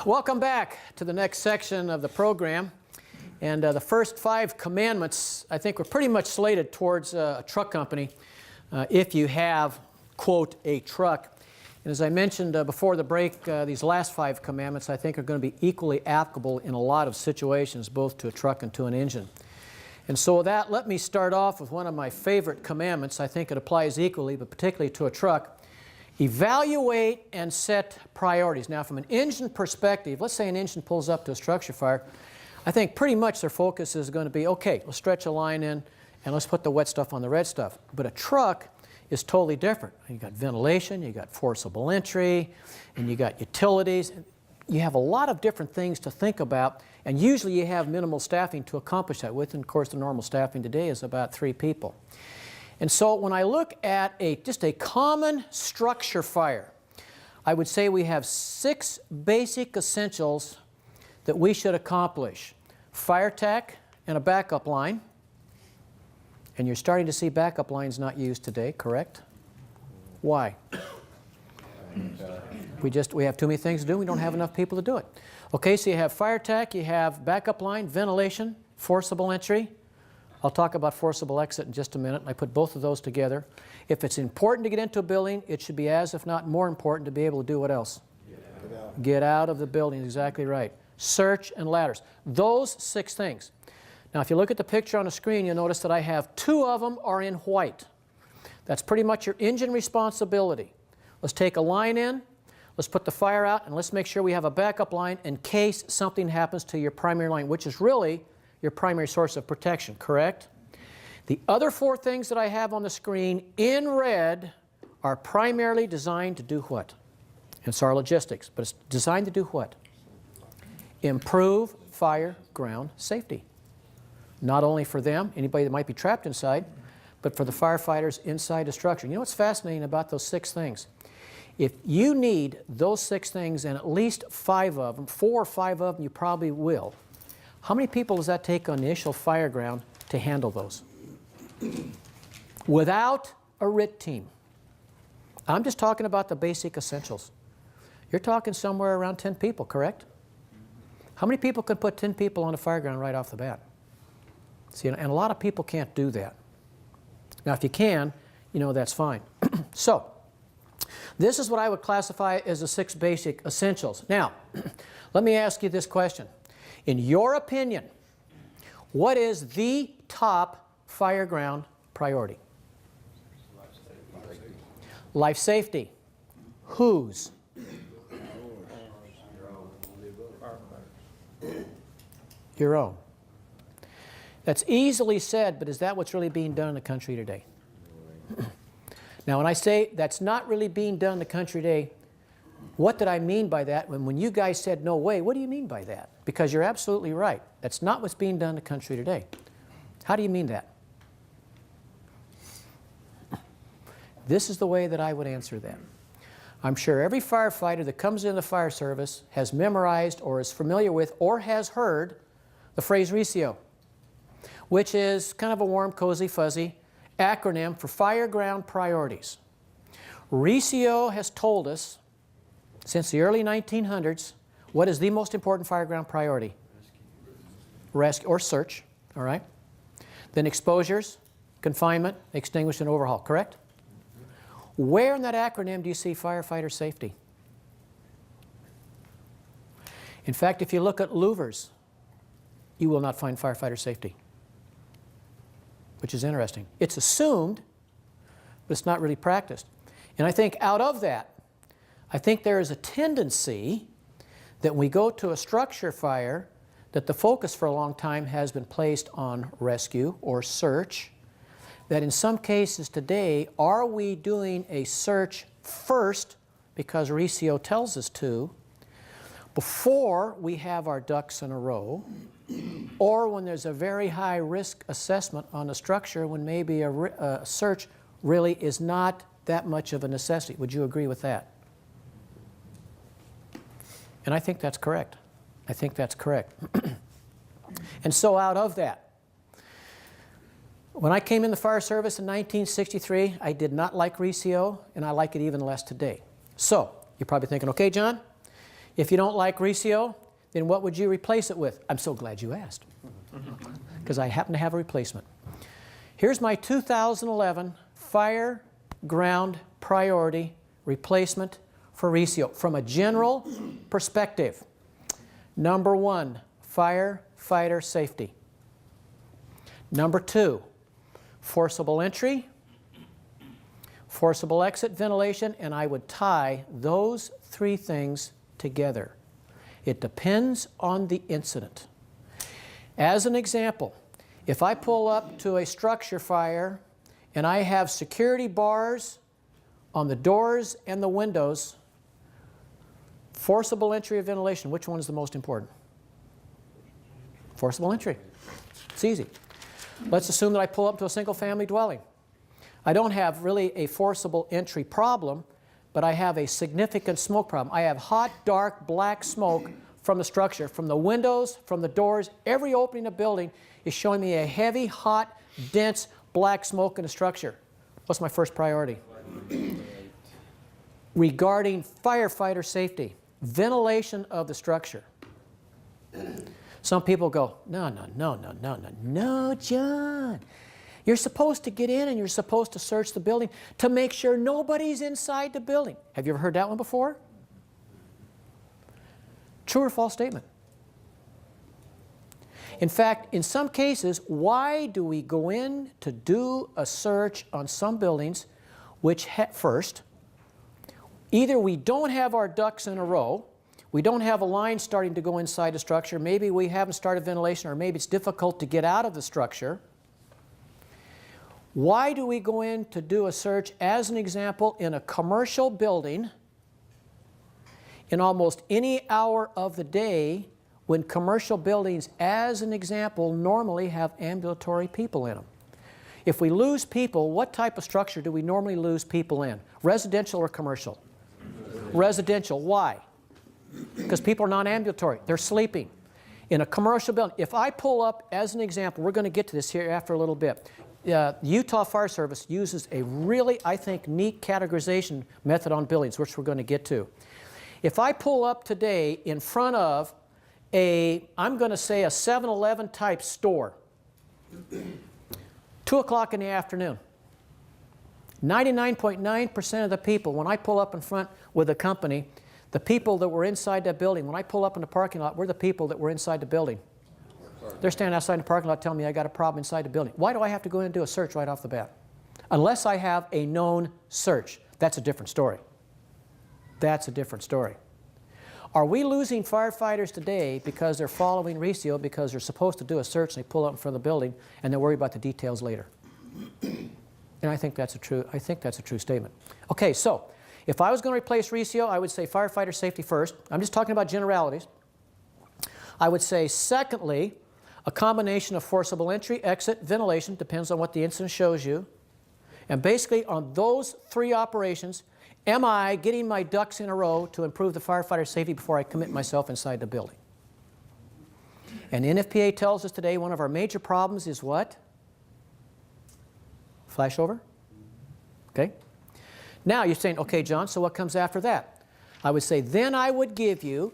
Welcome back to the next section of the program. And the first 5 commandments, I think, were pretty much slated towards a truck company if you have, quote, a truck. And as I mentioned before the break, these last 5 commandments, I think, are going to be equally applicable in a lot of situations, both to a truck and to an engine. And so with that, let me start off with one of my favorite commandments. I think it applies equally, but particularly to a truck. Evaluate and set priorities. Now, from an engine perspective, let's say an engine pulls up to a structure fire. I think pretty much their focus is going to be, okay, let's stretch a line in and let's put the wet stuff on the red stuff. But a truck is totally different. You got ventilation, you got forcible entry, and you got utilities. You have a lot of different things to think about, and usually you have minimal staffing to accomplish that with, and of course the normal staffing today is about 3 people. And so when I look at just a common structure fire, I would say we have 6 basic essentials that we should accomplish. Fire tech and a backup line. And you're starting to see backup lines not used today, correct? Why? We have too many things to do. We don't have enough people to do it. Okay, so you have fire tech, you have backup line, ventilation, forcible entry. I'll talk about forcible exit in just a minute. I put both of those together. If it's important to get into a building, it should be as, if not more important, to be able to do what else? Get out of the building, exactly right. Search and ladders. Those 6 things. Now, if you look at the picture on the screen, you'll notice that I have 2 of them are in white. That's pretty much your engine responsibility. Let's take a line in, let's put the fire out, and let's make sure we have a backup line in case something happens to your primary line, which is really your primary source of protection, correct? The other 4 things that I have on the screen in red are primarily designed to do what? It's our logistics, but it's designed to do what? Improve fire ground safety. Not only for them, anybody that might be trapped inside, but for the firefighters inside the structure. You know what's fascinating about those 6 things? If you need those 6 things and at least 5 of them, 4 or 5 of them you probably will, how many people does that take on the initial fire ground to handle those? Without a RIT team. I'm just talking about the basic essentials. You're talking somewhere around 10 people, correct? How many people could put 10 people on a fire ground right off the bat? See, and a lot of people can't do that. Now, if you can, you know, that's fine. So, this is what I would classify as the 6 basic essentials. Now, let me ask you this question. In your opinion, what is the top fire ground priority? Life safety. Whose? Your own. That's easily said, but is that what's really being done in the country today? Now, when I say that's not really being done in the country today, what did I mean by that? When you guys said, no way, what do you mean by that? Because you're absolutely right. That's not what's being done in the country today. How do you mean that? This is the way that I would answer that. I'm sure every firefighter that comes into the fire service has memorized or is familiar with or has heard the phrase RECIO, which is kind of a warm, cozy, fuzzy acronym for Fire Ground Priorities. RECIO has told us since the early 1900s what is the most important fire ground priority? Rescue or search, all right? Then exposures, confinement, extinguish, and overhaul, correct? Where in that acronym do you see firefighter safety? In fact, if you look at louvers, you will not find firefighter safety, which is interesting. It's assumed, but it's not really practiced. And I think out of that, I think there is a tendency that when we go to a structure fire, that the focus for a long time has been placed on rescue or search, that in some cases today, are we doing a search first because RECIO tells us to, before we have our ducks in a row, or when there's a very high risk assessment on the structure when maybe a search really is not that much of a necessity. Would you agree with that? And I think that's correct. I think that's correct. And so out of that, when I came in the fire service in 1963, I did not like RECIO, and I like it even less today. So, you're probably thinking, okay, John, If you don't like Resio, then what would you replace it with? I'm so glad you asked, because I happen to have a replacement. Here's my 2011 Fire Ground Priority Replacement for Resio from a general perspective. Number 1, firefighter safety. Number 2, forcible entry, forcible exit ventilation, and I would tie those 3 things together. It depends on the incident. As an example, if I pull up to a structure fire and I have security bars on the doors and the windows, forcible entry or ventilation, which one is the most important? Forcible entry. It's easy. Let's assume that I pull up to a single-family dwelling. I don't have really a forcible entry problem, but I have a significant smoke problem. I have hot, dark, black smoke from the structure, from the windows, from the doors. Every opening of the building is showing me a heavy, hot, dense, black smoke in the structure. What's my first priority? Regarding firefighter safety, ventilation of the structure. Some people go, no, John. You're supposed to get in and you're supposed to search the building to make sure nobody's inside the building. Have you ever heard that one before? True or false statement? In fact, in some cases, why do we go in to do a search on some buildings which first, either we don't have our ducks in a row, we don't have a line starting to go inside the structure, maybe we haven't started ventilation, or maybe it's difficult to get out of the structure. Why do we go in to do a search, as an example, in a commercial building in almost any hour of the day when commercial buildings, as an example, normally have ambulatory people in them? If we lose people, what type of structure do we normally lose people in? Residential or commercial? Residential. Why? Because people are non-ambulatory. They're sleeping. In a commercial building, if I pull up, as an example, we're going to get to this here after a little bit. Utah Fire Service uses a really, I think, neat categorization method on buildings, which we're going to get to. If I pull up today in front of I'm going to say a 7-Eleven type store, 2 o'clock in the afternoon, 99.9% of the people, when I pull up in front with a company, the people that were inside that building, when I pull up in the parking lot, we're the people that were inside the building. They're standing outside in the parking lot telling me I got a problem inside the building. Why do I have to go in and do a search right off the bat? Unless I have a known search. That's a different story. That's a different story. Are we losing firefighters today because they're following Resio because they're supposed to do a search and they pull up in front of the building and they worry about the details later? And I think that's a true statement. Okay, so if I was going to replace Resio, I would say firefighter safety first. I'm just talking about generalities. I would say secondly, a combination of forcible entry, exit, ventilation, depends on what the incident shows you. And basically on those 3 operations, am I getting my ducks in a row to improve the firefighter safety before I commit myself inside the building? And NFPA tells us today one of our major problems is what? Flashover? Okay. Now you're saying, okay, John, so what comes after that? I would say then I would give you,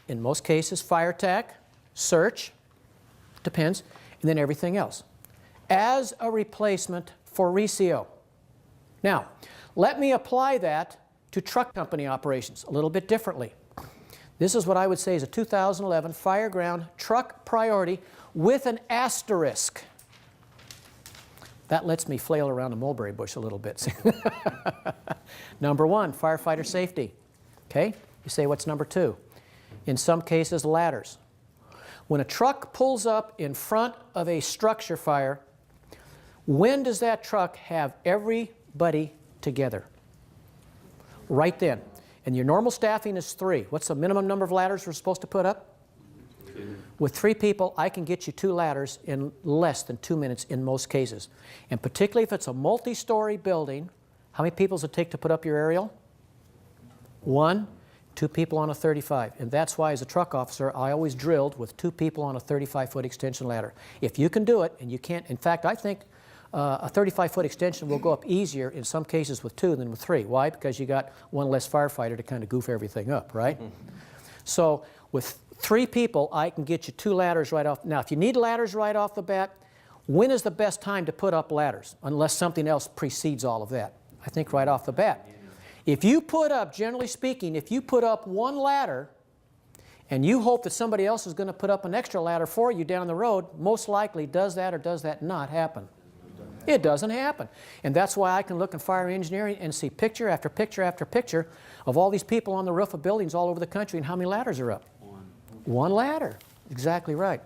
in most cases, fire tech, search, depends, and then everything else, as a replacement for Resio. Now, let me apply that to truck company operations a little bit differently. This is what I would say is a 2011 Fireground Truck Priority with an asterisk. That lets me flail around the mulberry bush a little bit. Number 1, firefighter safety. Okay, you say, what's number 2? In some cases, ladders. When a truck pulls up in front of a structure fire, when does that truck have everybody together? Right then. And your normal staffing is 3. What's the minimum number of ladders we're supposed to put up? 2. With 3 people, I can get you 2 ladders in less than 2 minutes in most cases. And particularly if it's a multi-story building, how many people does it take to put up your aerial? 1. 2 people on a 35. And that's why, as a truck officer, I always drilled with 2 people on a 35-foot extension ladder. If you can do it, and you can't, in fact, I think a 35-foot extension will go up easier in some cases with 2 than with 3. Why? Because you got 1 less firefighter to kind of goof everything up, right? So with 3 people, I can get you 2 ladders right off. Now, if you need ladders right off the bat, when is the best time to put up ladders? Unless something else precedes all of that. I think right off the bat. If you put up, generally speaking, if you put up 1 ladder and you hope that somebody else is going to put up an extra ladder for you down the road, most likely does that or does that not happen? It doesn't happen. And that's why I can look in fire engineering and see picture after picture after picture of all these people on the roof of buildings all over the country and how many ladders are up. 1 ladder. Exactly right.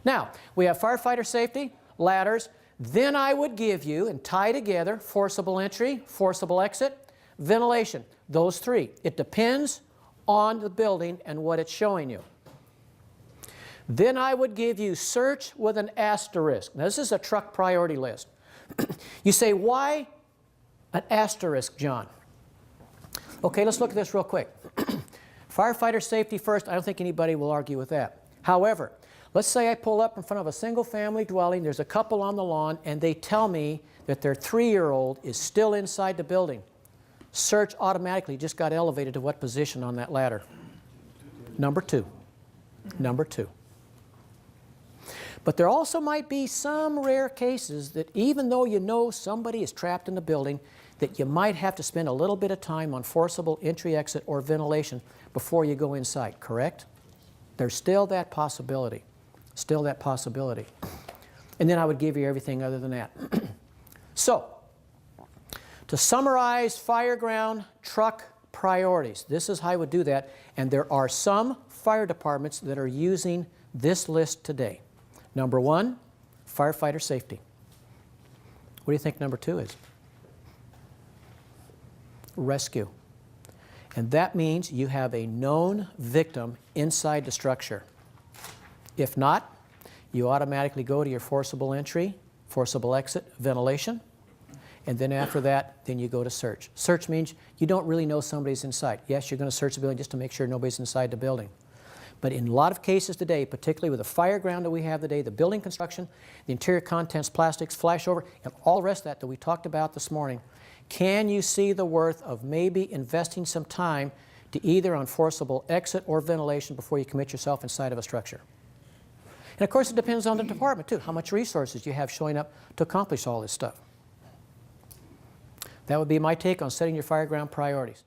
Now, we have firefighter safety, ladders. Then I would give you and tie together forcible entry, forcible exit, ventilation. Those 3. It depends on the building and what it's showing you. Then I would give you search with an asterisk. Now, this is a truck priority list. You say, why an asterisk, John? Okay, let's look at this real quick. Firefighter safety first. I don't think anybody will argue with that. However, let's say I pull up in front of a single-family dwelling. There's a couple on the lawn, and they tell me that their 3-year-old is still inside the building. Search automatically just got elevated to what position on that ladder? Number 2. Number 2. But there also might be some rare cases that even though you know somebody is trapped in the building, that you might have to spend a little bit of time on forcible entry, exit, or ventilation before you go inside, correct? There's still that possibility. Still that possibility. And then I would give you everything other than that. So, to summarize fireground truck priorities, this is how I would do that, and there are some fire departments that are using this list today. Number 1, firefighter safety. What do you think number 2 is? Rescue. And that means you have a known victim inside the structure. If not, you automatically go to your forcible entry, forcible exit, ventilation, and then after that, then you go to search. Search means you don't really know somebody's inside. Yes, you're going to search the building just to make sure nobody's inside the building. But in a lot of cases today, particularly with the fire ground that we have today, the building construction, the interior contents, plastics, flashover, and all the rest of that we talked about this morning, can you see the worth of maybe investing some time to either on forcible exit or ventilation before you commit yourself inside of a structure? And of course, it depends on the department too, how much resources you have showing up to accomplish all this stuff. That would be my take on setting your fire ground priorities.